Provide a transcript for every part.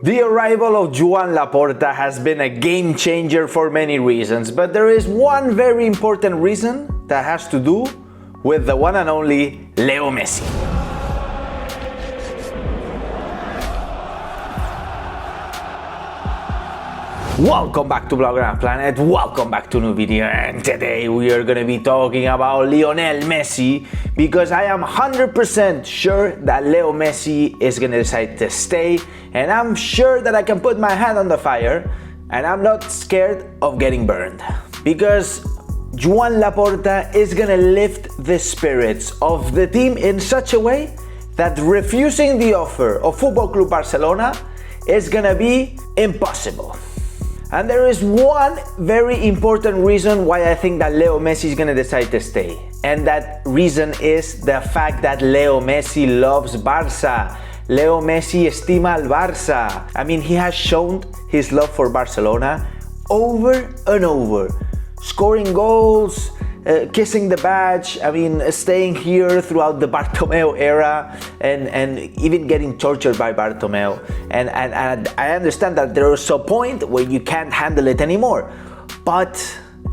The arrival of Joan Laporta has been a game changer for many reasons, but there is one very important reason that has to do with the one and only Leo Messi. Welcome back to Blogger and Planet, welcome back to a new video, and today we are going to be talking about Lionel Messi because I am 100% sure that Leo Messi is going to decide to stay, and I'm sure that I can put my hand on the fire and I'm not scared of getting burned because Joan Laporta is going to lift the spirits of the team in such a way that refusing the offer of Football Club Barcelona is going to be impossible. And there is one very important reason why I think that Leo Messi is going to decide to stay. And that reason is the fact that Leo Messi loves Barça. Leo Messi estima al Barça. I mean, he has shown his love for Barcelona over and over. Scoring goals, kissing the badge, I mean, staying here throughout the Bartomeu era and even getting tortured by Bartomeu. And I understand that there is a point where you can't handle it anymore. But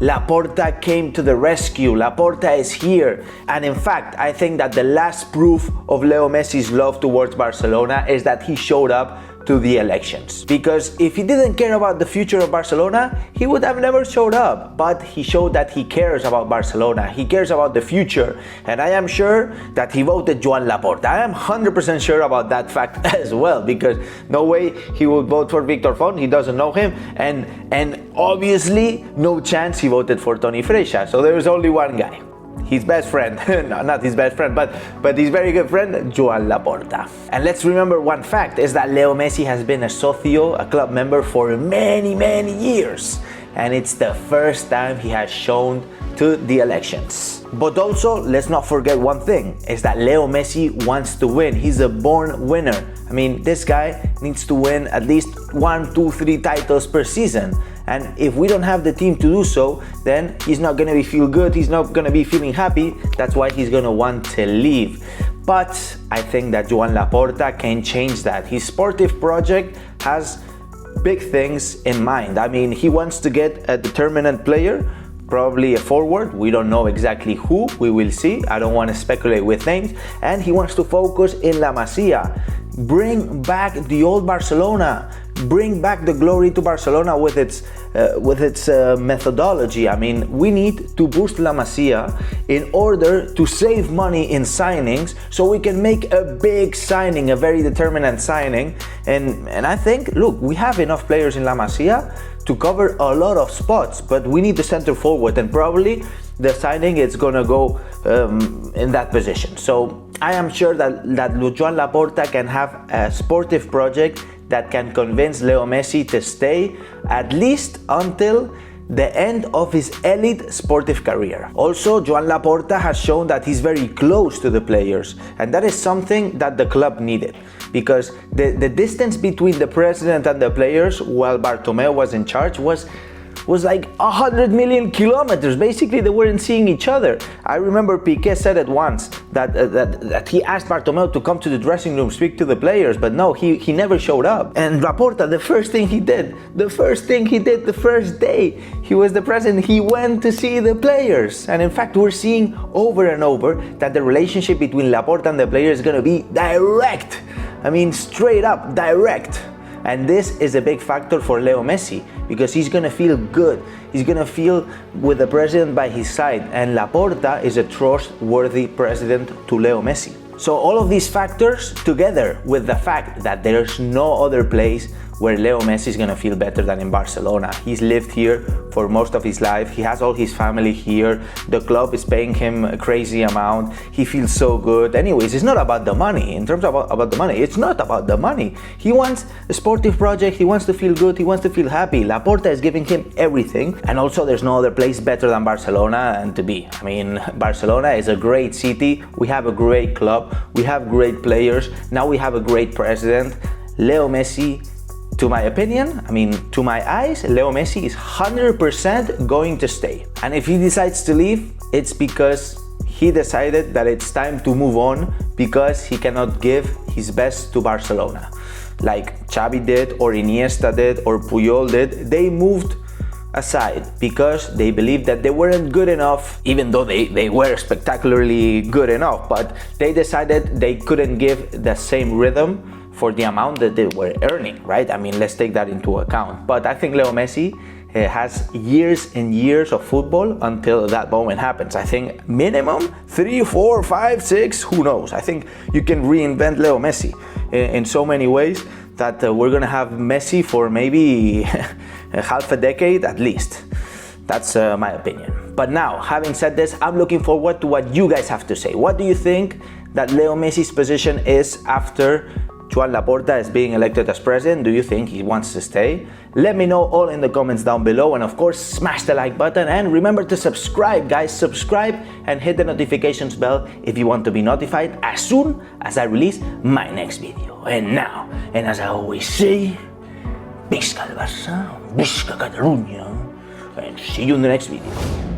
Laporta came to the rescue. Laporta is here. And in fact, I think that the last proof of Leo Messi's love towards Barcelona is that he showed up to the elections. Because if he didn't care about the future of Barcelona, he would have never showed up. But he showed that he cares about Barcelona. He cares about the future. And I am sure that he voted Joan Laporta. I am 100% sure about that fact as well, because no way he would vote for Victor Font. He doesn't know him. And obviously, no chance he voted for Toni Freixa. So there is only one guy. His best friend, no, not his best friend, but his very good friend, Joan Laporta. And let's remember one fact, is that Leo Messi has been a socio, a club member for many years. And it's the first time he has shown to the elections. But also, let's not forget one thing, is that Leo Messi wants to win. He's a born winner. I mean, this guy needs to win at least 1, 2, 3 titles per season. And if we don't have the team to do so, then he's not going to feel good, he's not going to be feeling happy. That's why he's going to want to leave. But I think that Joan Laporta can change that. His sportive project has big things in mind. I mean, he wants to get a determinant player, probably a forward. We don't know exactly who, we will see. I don't want to speculate with names. And he wants to focus in La Masia. Bring back the old Barcelona. Bring back the glory to Barcelona with its methodology. I mean, we need to boost La Masia in order to save money in signings so we can make a big signing, a very determinant signing. And I think, look, we have enough players in La Masia to cover a lot of spots, but we need the center forward, and probably the signing is gonna go in that position. So I am sure that Joan Laporta can have a sportive project that can convince Leo Messi to stay at least until the end of his elite sportive career. Also, Joan Laporta has shown that he's very close to the players, and that is something that the club needed, because the distance between the president and the players while Bartomeu was in charge was like 100 million kilometers. Basically, they weren't seeing each other. I remember Piqué said it once that he asked Bartomeu to come to the dressing room, speak to the players, but no, he never showed up. And Laporta, the first thing he did the first day he was the president, he went to see the players. And in fact, we're seeing over and over that the relationship between Laporta and the players is going to be direct. I mean, straight up direct. And this is a big factor for Leo Messi because he's going to feel good. He's going to feel with the president by his side. And Laporta is a trustworthy president to Leo Messi. So all of these factors, together with the fact that there's no other place where Leo Messi is going to feel better than in Barcelona. He's lived here for most of his life. He has all his family here. The club is paying him a crazy amount. He feels so good. Anyways, it's not about the money. In terms of about the money, it's not about the money. He wants a sportive project. He wants to feel good. He wants to feel happy. Laporta is giving him everything. And also, there's no other place better than Barcelona and to be. I mean, Barcelona is a great city. We have a great club. We have great players. Now we have a great president. Leo Messi, to my opinion, I mean, to my eyes, Leo Messi is 100% going to stay. And if he decides to leave, it's because he decided that it's time to move on because he cannot give his best to Barcelona. like Xavi did, or Iniesta did, or Puyol did. They moved aside because they believed that they weren't good enough, even though they were spectacularly good enough, but they decided they couldn't give the same rhythm for the amount that they were earning, right? I mean, let's take that into account. But I think Leo Messi has years and years of football until that moment happens. I think minimum 3, 4, 5, 6, who knows? I think you can reinvent Leo Messi in so many ways that we're gonna have Messi for maybe half a decade at least. That's my opinion. But now, having said this, I'm looking forward to what you guys have to say. What do you think that Leo Messi's position is after Joan Laporta is being elected as president? Do you think he wants to stay? Let me know all in the comments down below, and of course smash the like button, and remember to subscribe, guys. Subscribe and hit the notifications bell if you want to be notified as soon as I release my next video. And now, and as I always say, Visca el Barça, Visca Catalunya, and see you in the next video.